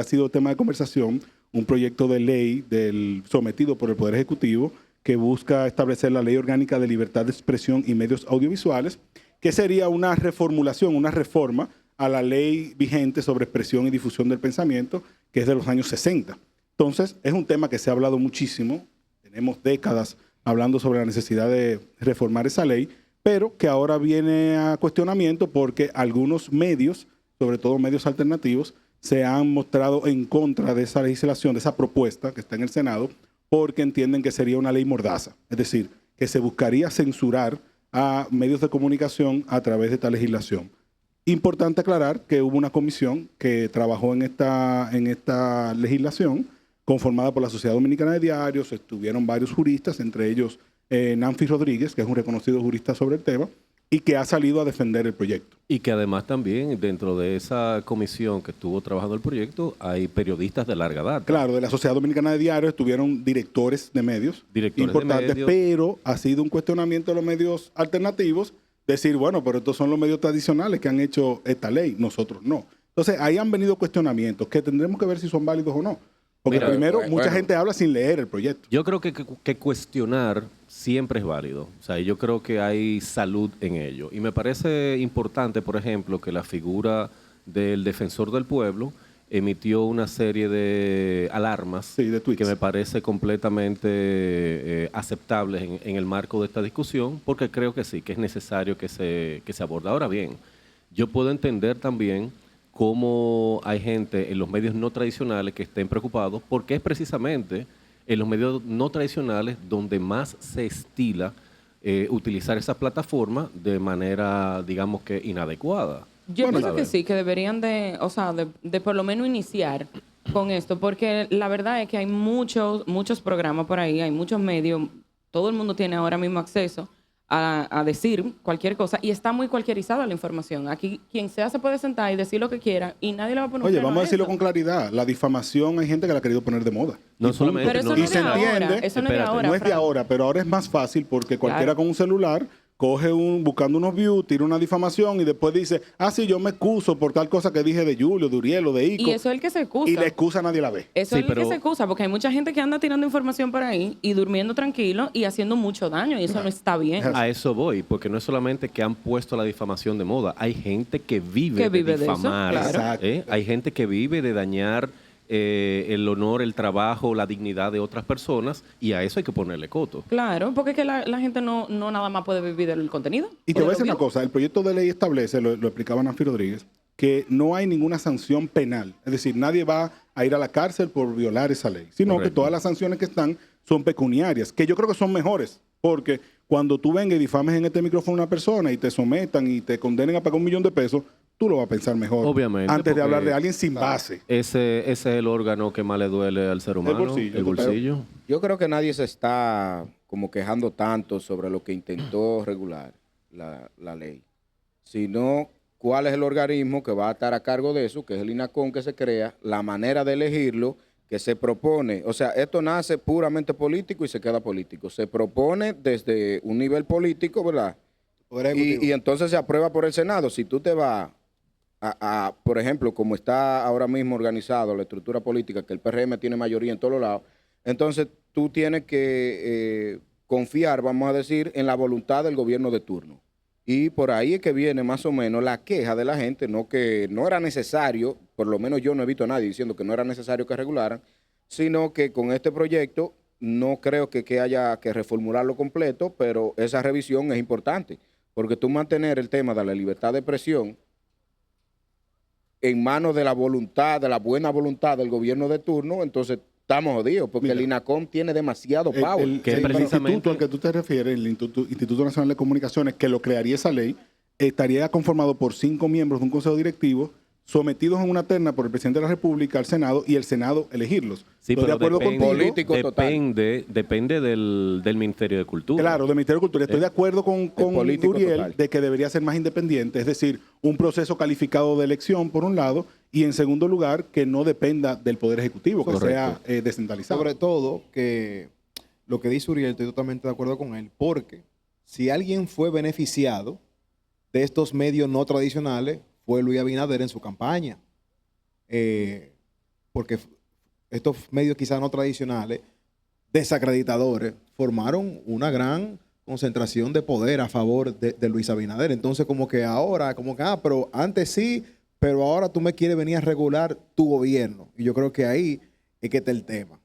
ha sido tema de conversación un proyecto de ley sometido por el Poder Ejecutivo que busca establecer la Ley Orgánica de Libertad de Expresión y Medios Audiovisuales, que sería una reformulación, una reforma a la ley vigente sobre expresión y difusión del pensamiento, que es de los años 60. Entonces, es un tema que se ha hablado muchísimo, tenemos décadas hablando sobre la necesidad de reformar esa ley, pero que ahora viene a cuestionamiento porque algunos medios, sobre todo medios alternativos, se han mostrado en contra de esa legislación, de esa propuesta que está en el Senado, porque entienden que sería una ley mordaza. Es decir, que se buscaría censurar a medios de comunicación a través de esta legislación. Importante aclarar que hubo una comisión que trabajó en esta legislación, conformada por la Sociedad Dominicana de Diarios, estuvieron varios juristas, entre ellos Nanfi Rodríguez, que es un reconocido jurista sobre el tema, y que ha salido a defender el proyecto. Y que además también dentro de esa comisión que estuvo trabajando el proyecto hay periodistas de larga data. Claro, de la Sociedad Dominicana de Diarios estuvieron directores de medios importantes, pero ha sido un cuestionamiento de los medios alternativos, decir, bueno, pero estos son los medios tradicionales que han hecho esta ley, nosotros no. Entonces, ahí han venido cuestionamientos que tendremos que ver si son válidos o no. Porque primero, mucha gente habla sin leer el proyecto. Yo creo que cuestionar siempre es válido. O sea, yo creo que hay salud en ello. Y me parece importante, por ejemplo, que la figura del defensor del pueblo emitió una serie de alarmas de tweets, que me parece completamente aceptables en el marco de esta discusión, porque creo que sí, que es necesario que se aborde. Ahora bien, yo puedo entender también cómo hay gente en los medios no tradicionales que estén preocupados, porque es precisamente en los medios no tradicionales donde más se estila utilizar esa plataforma de manera, digamos que inadecuada. Yo pienso que sí, que deberían de por lo menos iniciar con esto, porque la verdad es que hay muchos programas por ahí, hay muchos medios, todo el mundo tiene ahora mismo acceso a decir cualquier cosa y está muy cualquierizada la información. Aquí quien sea se puede sentar y decir lo que quiera y nadie le va a poner un freno. Oye, vamos a decirlo con claridad. La difamación hay gente que la ha querido poner de moda. No solamente. Pero eso no es de ahora. Eso no es de ahora. No es de ahora, pero ahora es más fácil porque cualquiera con un celular coge buscando unos views, tira una difamación y después dice, sí, yo me excuso por tal cosa que dije de Julio, de Uriel o de Ico. Y eso es el que se excusa. Y la excusa nadie la ve. Eso es el que se excusa, porque hay mucha gente que anda tirando información por ahí y durmiendo tranquilo y haciendo mucho daño, y eso no está bien. A eso voy, porque no es solamente que han puesto la difamación de moda, hay gente que vive de difamar. De eso, claro. Hay gente que vive de dañar el honor, el trabajo, la dignidad de otras personas, y a eso hay que ponerle coto. Claro, porque es que la gente no nada más puede vivir del contenido. Y te voy a decir una cosa, el proyecto de ley establece, lo explicaba Nanfi Rodríguez, que no hay ninguna sanción penal. Es decir, nadie va a ir a la cárcel por violar esa ley, sino que todas las sanciones que están son pecuniarias, que yo creo que son mejores, porque cuando tú vengas y difames en este micrófono a una persona y te sometan y te condenen a pagar $1.000.000, tú lo vas a pensar mejor. Obviamente, antes de hablar de alguien sin base. Ese es el órgano que más le duele al ser humano, el bolsillo. Yo creo que nadie se está como quejando tanto sobre lo que intentó regular la ley, sino cuál es el organismo que va a estar a cargo de eso, que es el INACON que se crea, la manera de elegirlo, que se propone. O sea, esto nace puramente político y se queda político. Se propone desde un nivel político, ¿verdad? Y entonces se aprueba por el Senado. Si tú te vas por ejemplo, como está ahora mismo organizado la estructura política, que el PRM tiene mayoría en todos lados, entonces tú tienes que confiar, vamos a decir, en la voluntad del gobierno de turno. Y por ahí es que viene más o menos la queja de la gente, no que no era necesario, por lo menos yo no he visto a nadie diciendo que no era necesario que regularan, sino que con este proyecto no creo que haya que reformularlo completo, pero esa revisión es importante, porque tú mantener el tema de la libertad de expresión en manos de la voluntad, de la buena voluntad del gobierno de turno, entonces estamos jodidos, porque el INACOM tiene demasiado power. El instituto al que tú te refieres, el Instituto Nacional de Comunicaciones, que lo crearía esa ley, estaría conformado por 5 miembros de un consejo directivo sometidos en una terna por el presidente de la República al Senado y el Senado elegirlos. Sí, pero de acuerdo depende del Ministerio de Cultura. Claro, del Ministerio de Cultura. Estoy de acuerdo con Uriel de que debería ser más independiente, es decir, un proceso calificado de elección, por un lado, y en segundo lugar, que no dependa del Poder Ejecutivo, que sea descentralizado. Sobre todo, que lo que dice Uriel, estoy totalmente de acuerdo con él, porque si alguien fue beneficiado de estos medios no tradicionales, fue Luis Abinader en su campaña. porque estos medios quizás no tradicionales, desacreditadores, formaron una gran concentración de poder a favor de Luis Abinader. Entonces, como que ahora, pero antes sí, pero ahora tú me quieres venir a regular tu gobierno. Y yo creo que ahí es que está el tema.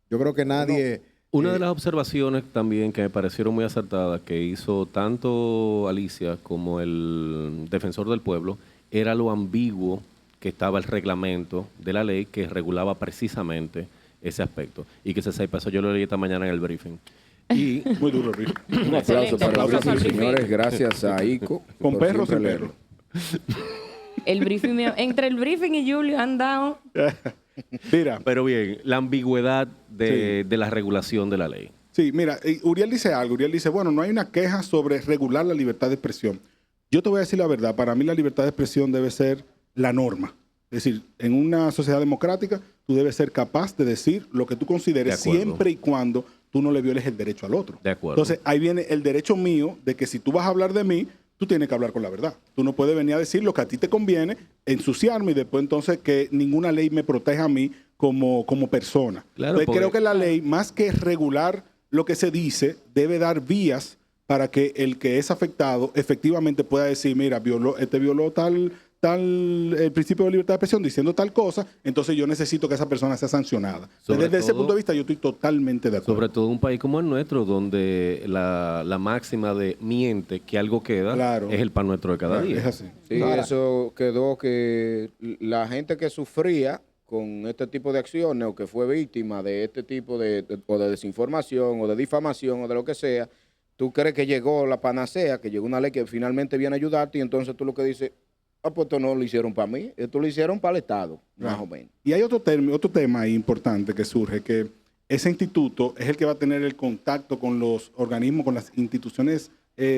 Yo creo que nadie... Una de las observaciones también que me parecieron muy acertadas que hizo tanto Alicia como el defensor del pueblo era lo ambiguo que estaba el reglamento de la ley que regulaba precisamente ese aspecto. Y que se sepa, eso yo lo leí esta mañana en el briefing. Y Muy duro el briefing. Un aplauso para el Aplausos al briefing, briefing. señores. Gracias a ICO. Con por perros siempre sin perros. leerlo. El briefing, entre el briefing y Julio han dado... Mira, pero bien, la ambigüedad de la regulación de la ley. sí, mira, Uriel dice algo. Uriel dice, bueno, no hay una queja sobre regular la libertad de expresión. Yo te voy a decir la verdad. Para mí la libertad de expresión debe ser la norma. Es decir, en una sociedad democrática tú debes ser capaz de decir lo que tú consideres De acuerdo. siempre y cuando tú no le violes el derecho al otro. De acuerdo. Entonces, ahí viene el derecho mío de que si tú vas a hablar de mí, tú tienes que hablar con la verdad. Tú no puedes venir a decir lo que a ti te conviene, ensuciarme y después entonces que ninguna ley me proteja a mí como persona. Claro, Entonces, porque- creo que la ley, más que regular lo que se dice, debe dar vías para que el que es afectado efectivamente pueda decir, mira, violó tal el principio de libertad de expresión diciendo tal cosa, entonces yo necesito que esa persona sea sancionada. Sobre Desde ese todo- punto de vista yo estoy totalmente de acuerdo. Sobre todo un país como el nuestro, donde la máxima de miente que algo queda Claro. es el pan nuestro de cada día. Es así. Sí, Ahora- eso quedó que la gente que sufría con este tipo de acciones o que fue víctima de este tipo o de desinformación o de difamación o de lo que sea, tú crees que llegó la panacea, que llegó una ley que finalmente viene a ayudarte y entonces tú lo que dices, pues esto no lo hicieron para mí, esto lo hicieron para el Estado, más o menos. Y hay otro tema ahí importante que surge, que ese instituto es el que va a tener el contacto con los organismos, con las instituciones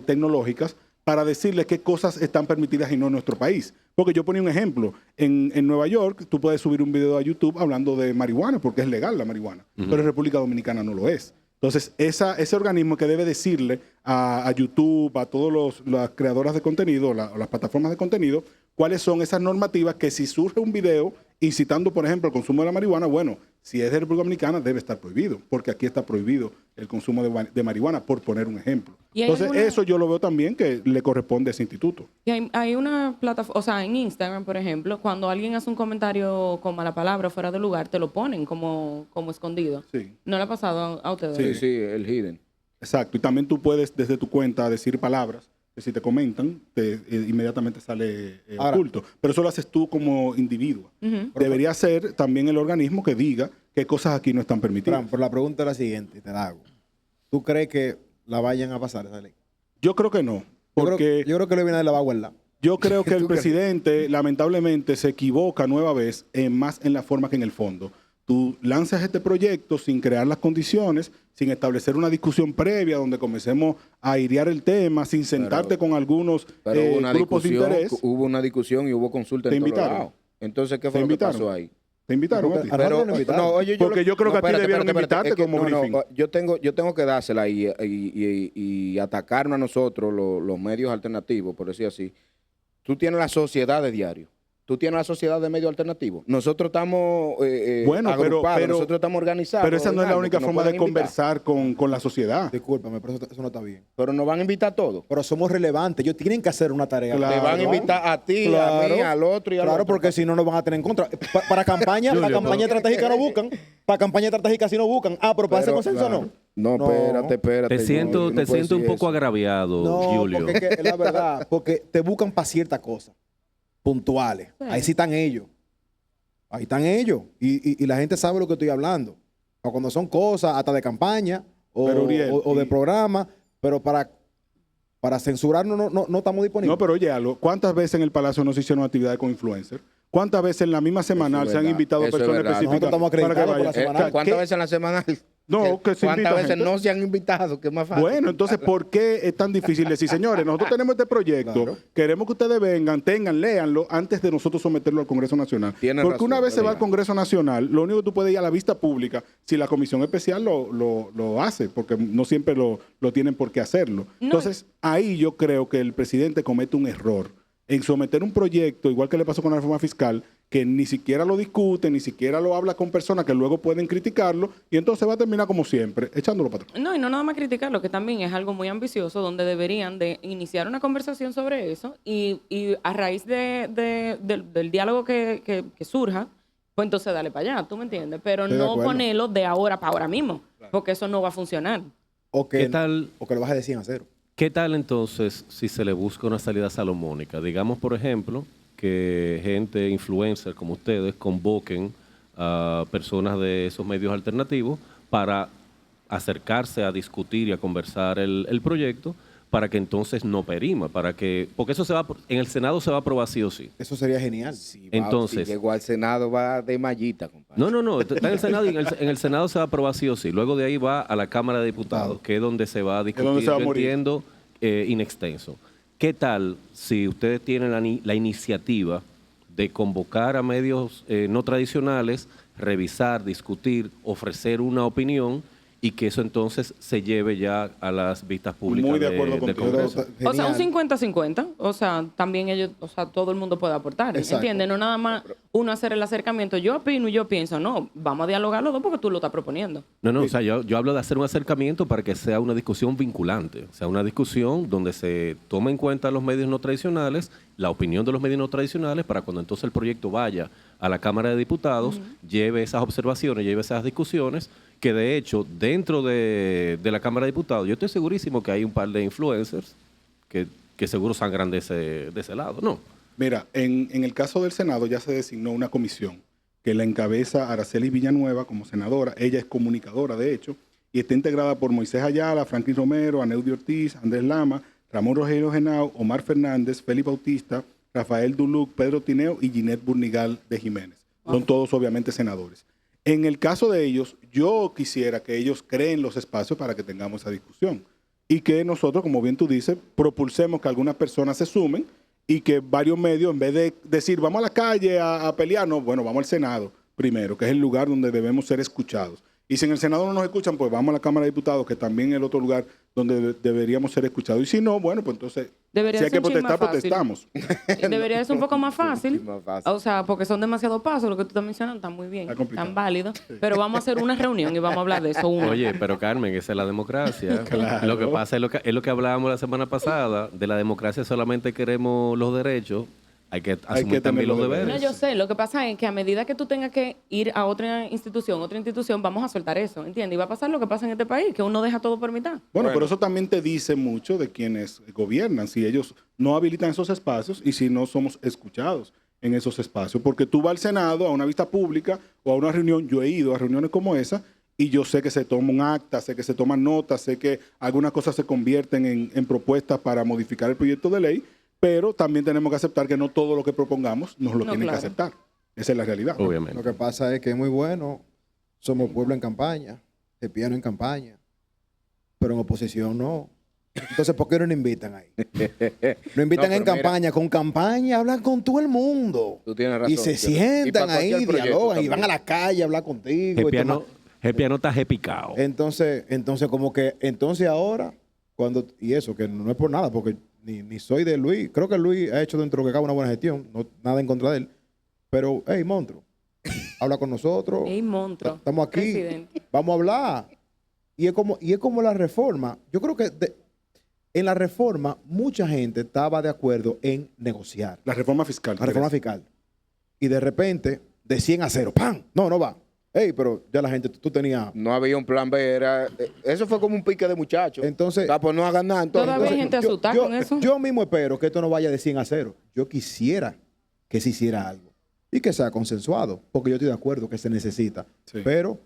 tecnológicas, para decirles qué cosas están permitidas y no en nuestro país. Porque yo ponía un ejemplo, en Nueva York tú puedes subir un video a YouTube hablando de marihuana, porque es legal la marihuana, pero en República Dominicana no lo es. Entonces, ese organismo que debe decirle a YouTube, a todas las creadoras de contenido, las plataformas de contenido, cuáles son esas normativas que si surge un video incitando, por ejemplo, el consumo de la marihuana, bueno, si es de República Dominicana debe estar prohibido, porque aquí está prohibido el consumo de marihuana, por poner un ejemplo. ¿Y hay Entonces, alguna- eso yo lo veo también que le corresponde a ese instituto. Y hay una plataforma, o sea, en Instagram, por ejemplo, cuando alguien hace un comentario con mala palabra fuera de lugar, te lo ponen como escondido. Sí. ¿No le ha pasado a ustedes? Sí, sí, el hidden. Exacto. Y también tú puedes desde tu cuenta decir palabras que si te comentan, inmediatamente sale Ahora- oculto. Pero eso lo haces tú como individuo. Ujú. Debería ser también el organismo que diga qué cosas aquí no están permitidas. Fran, pero la pregunta es la siguiente, te la hago. ¿Tú crees que la vayan a pasar esa ley? Yo creo que no. Yo Porque creo que Luis Abinader la va a guardar. yo creo que el ¿Tú crees? presidente, lamentablemente, se equivoca nueva vez más en la forma que en el fondo. Tú lanzas este proyecto sin crear las condiciones, sin establecer una discusión previa donde comencemos a airear el tema, sin sentarte con algunos Pero hubo una grupos de interés. hubo una discusión y hubo consulta ¿Te en todos invitaron? lados. Entonces, ¿qué ¿Te fue lo que invitaron? pasó ahí? ¿Te invitaron a ti? A nosotros nos invitaron. oye, Porque yo creo que a ti espérate, debieron espérate, invitarte es que como briefing. yo tengo que dársela y atacarnos a nosotros, los medios alternativos, por decir así. Tú tienes la sociedad de diario. Tú tienes la sociedad de medios alternativos. Nosotros estamos Bueno, agrupados, pero- nosotros estamos organizados. Pero esa no es en la algo única que nos forma de puedan invitar. conversar con la sociedad. Discúlpame, pero eso no está bien. Pero nos van a invitar todos. Pero somos relevantes. Ellos tienen que hacer una tarea. Claro. Te van a invitar a ti, a Claro. mí, al otro y al Claro, otro. porque si no nos van a tener en contra. Para campaña, Julio, para campaña pero- estratégica no buscan. Para campaña estratégica sí no buscan. Ah, pero para ese consenso no. No, espérate. Te siento, no puedes un decir poco eso. agraviado, No, Julio. porque es que es la verdad. Porque te buscan para ciertas cosas puntuales. Sí. Ahí sí están ellos. Ahí están ellos. Y la gente sabe lo que estoy hablando. O cuando son cosas hasta de campaña o, Pero, Uriel, o de y- programa, pero para censurarnos no estamos disponibles. No, pero oye, algo. ¿Cuántas veces en el Palacio no se hicieron actividades con influencers? ¿Cuántas veces en la misma semanal es se han verdad, invitado eso es personas verdad. específicas Nosotros estamos para que acreditados por la vayan? semanal. ¿Cuántas ¿Qué? veces en la semana? No, que se invita ¿Cuántas veces gente? no se han invitado? ¿Qué más fácil? Bueno, entonces, ¿por qué es tan difícil decir, señores, nosotros tenemos este proyecto, Claro. queremos que ustedes vengan, léanlo antes de nosotros someterlo al Congreso Nacional? Tienes Porque razón, una vez se va al diga. Congreso Nacional, lo único que tú puedes ir a la vista pública si la Comisión Especial lo hace, porque no siempre lo tienen por qué hacerlo. No. Entonces, ahí yo creo que el presidente comete un error en someter un proyecto, igual que le pasó con la reforma fiscal, que ni siquiera lo discute, ni siquiera lo habla con personas que luego pueden criticarlo, y entonces va a terminar como siempre, echándolo para atrás. No, y no nada más criticarlo, que también es algo muy ambicioso, donde deberían de iniciar una conversación sobre eso y a raíz del diálogo que surja, pues entonces dale para allá, ¿tú me entiendes? Pero Estoy de no acuerdo. ponerlo de ahora para ahora mismo, porque eso no va a funcionar. O que, ¿Qué tal? o que lo baje de 100 a 0. ¿Qué tal entonces si se le busca una salida salomónica? Digamos, por ejemplo, que gente, influencer como ustedes, convoquen a personas de esos medios alternativos para acercarse a discutir y a conversar el proyecto, para que entonces no perima, porque eso en el Senado se va a aprobar sí o sí. Eso sería genial. Entonces- si llegó al Senado va de mallita, compadre. No, está en el Senado y en el Senado se va a aprobar sí o sí. Luego de ahí va a la Cámara de Diputados, que es donde se va a discutir, donde se va a yo morir. entiendo, in extenso. ¿Qué tal si ustedes tienen la iniciativa de convocar a medios no tradicionales, revisar, discutir, ofrecer una opinión y que eso entonces se lleve ya a las vistas públicas Muy de acuerdo del contigo. Congreso? O sea, un Genial. 50-50. O sea, también ellos, o sea, todo el mundo puede aportar. Exacto. ¿Entiendes? No nada más uno hacer el acercamiento. Yo opino y yo pienso, no, vamos a dialogar los dos porque tú lo estás proponiendo. No, o sea, yo hablo de hacer un acercamiento para que sea una discusión vinculante, o sea, una discusión donde se tome en cuenta los medios no tradicionales, la opinión de los medios no tradicionales, para cuando entonces el proyecto vaya a la Cámara de Diputados, lleve esas observaciones, lleve esas discusiones, que de hecho, dentro de la Cámara de Diputados, yo estoy segurísimo que hay un par de influencers que seguro sangran de ese lado, ¿no? Mira, en el caso del Senado ya se designó una comisión que la encabeza Araceli Villanueva como senadora. Ella es comunicadora, de hecho, y está integrada por Moisés Ayala, Franklin Romero, Aneudi Ortiz, Andrés Lama, Ramón Rogelio Genao, Omar Fernández, Félix Bautista, Rafael Duluc, Pedro Tineo y Ginette Burnigal de Jiménez. Son todos obviamente senadores. En el caso de ellos, yo quisiera que ellos creen los espacios para que tengamos esa discusión y que nosotros, como bien tú dices, propulsemos que algunas personas se sumen y que varios medios, en vez de decir vamos a la calle a pelear, no, bueno, vamos al Senado primero, que es el lugar donde debemos ser escuchados. Y si en el Senado no nos escuchan, pues vamos a la Cámara de Diputados, que también es el otro lugar donde deberíamos ser escuchados. Y si no, bueno, pues entonces, Debería si hay ser que un chin más protestar, fácil. protestamos. Debería ser un poco más fácil. Más fácil. O sea, porque son demasiados pasos, lo que tú estás mencionando, está muy bien, Está complicado. tan válido. Pero vamos a hacer una reunión y vamos a hablar de eso. Oye, pero Carmen, esa es la democracia. Claro. Lo que pasa es lo que hablábamos la semana pasada, de la democracia solamente queremos los derechos, hay que asumir que también tener los los deberes. No, yo sé, lo que pasa es que a medida que tú tengas que ir a otra institución, vamos a soltar eso, ¿entiendes? Y va a pasar lo que pasa en este país, que uno deja todo por mitad. Bueno, pero eso también te dice mucho de quienes gobiernan, si ellos no habilitan esos espacios y si no somos escuchados en esos espacios. Porque tú vas al Senado, a una vista pública o a una reunión, yo he ido a reuniones como esa y yo sé que se toma un acta, sé que se toman notas, sé que algunas cosas se convierten en propuestas para modificar el proyecto de ley, pero también tenemos que aceptar que no todo lo que propongamos nos lo No, tienen claro. que aceptar. Esa es la realidad. Obviamente. Lo que pasa es que es muy bueno. Somos pueblo en campaña, de piano en campaña, pero en oposición no. Entonces, ¿por qué no nos invitan ahí? Nos invitan No, en pero mira. campaña, con campaña, hablan con todo el mundo. Tú tienes razón. Y se Y sientan para ahí, cualquier proyecto dialogan y también. van a la calle a hablar contigo. El y piano, tomar- el piano está repicado. Entonces, como que, entonces ahora, y eso, que no es por nada, porque ni soy de Luis, creo que Luis ha hecho dentro de lo que cabe una buena gestión, no, nada en contra de él, pero, hey, monstruo, habla con nosotros, ¡Ey, monstruo! estamos aquí, Presidente. vamos a hablar. Y es como la reforma. Yo creo que en la reforma mucha gente estaba de acuerdo en negociar. La reforma fiscal. La reforma fiscal. Y de repente, de 100 a 0, ¡pam! No va. Ey, pero ya la gente, tú tenías... No había un plan B, eso fue como un pique de muchachos. Entonces... Pues no hagan nada. Entonces, Todavía hay gente asustada con eso. Yo mismo espero que esto no vaya de 100 a 0. Yo quisiera que se hiciera algo y que sea consensuado, porque yo estoy de acuerdo que se necesita. Sí. Pero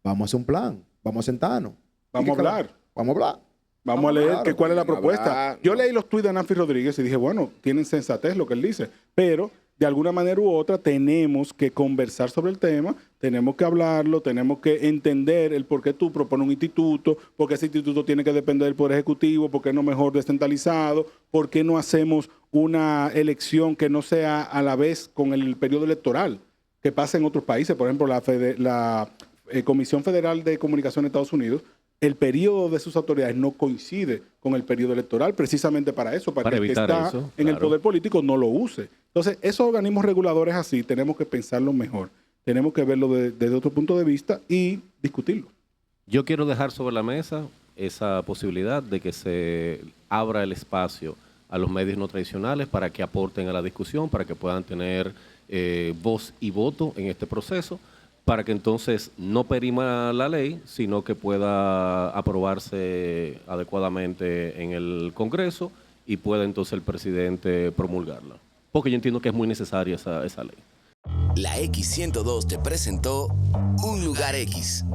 vamos a hacer un plan, vamos a sentarnos. Vamos a hablar. Vamos a hablar. Vamos a leer Claro, cuál es la vamos a propuesta. hablar. Yo leí los tuits de Nancy Rodríguez y dije, bueno, tienen sensatez lo que él dice, pero de alguna manera u otra tenemos que conversar sobre el tema, tenemos que hablarlo, tenemos que entender el por qué tú propones un instituto, por qué ese instituto tiene que depender del Poder Ejecutivo, por qué no mejor descentralizado, por qué no hacemos una elección que no sea a la vez con el periodo electoral que pasa en otros países. Por ejemplo, la Comisión Federal de Comunicación de Estados Unidos, el periodo de sus autoridades no coincide con el periodo electoral, precisamente para eso, para que el que evitar está eso, en el claro. poder político no lo use. Entonces, esos organismos reguladores así tenemos que pensarlo mejor. Tenemos que verlo desde otro punto de vista y discutirlo. Yo quiero dejar sobre la mesa esa posibilidad de que se abra el espacio a los medios no tradicionales para que aporten a la discusión, para que puedan tener voz y voto en este proceso, para que entonces no perima la ley, sino que pueda aprobarse adecuadamente en el Congreso y pueda entonces el presidente promulgarla. Porque yo entiendo que es muy necesaria esa ley. La X102 te presentó Un Lugar X.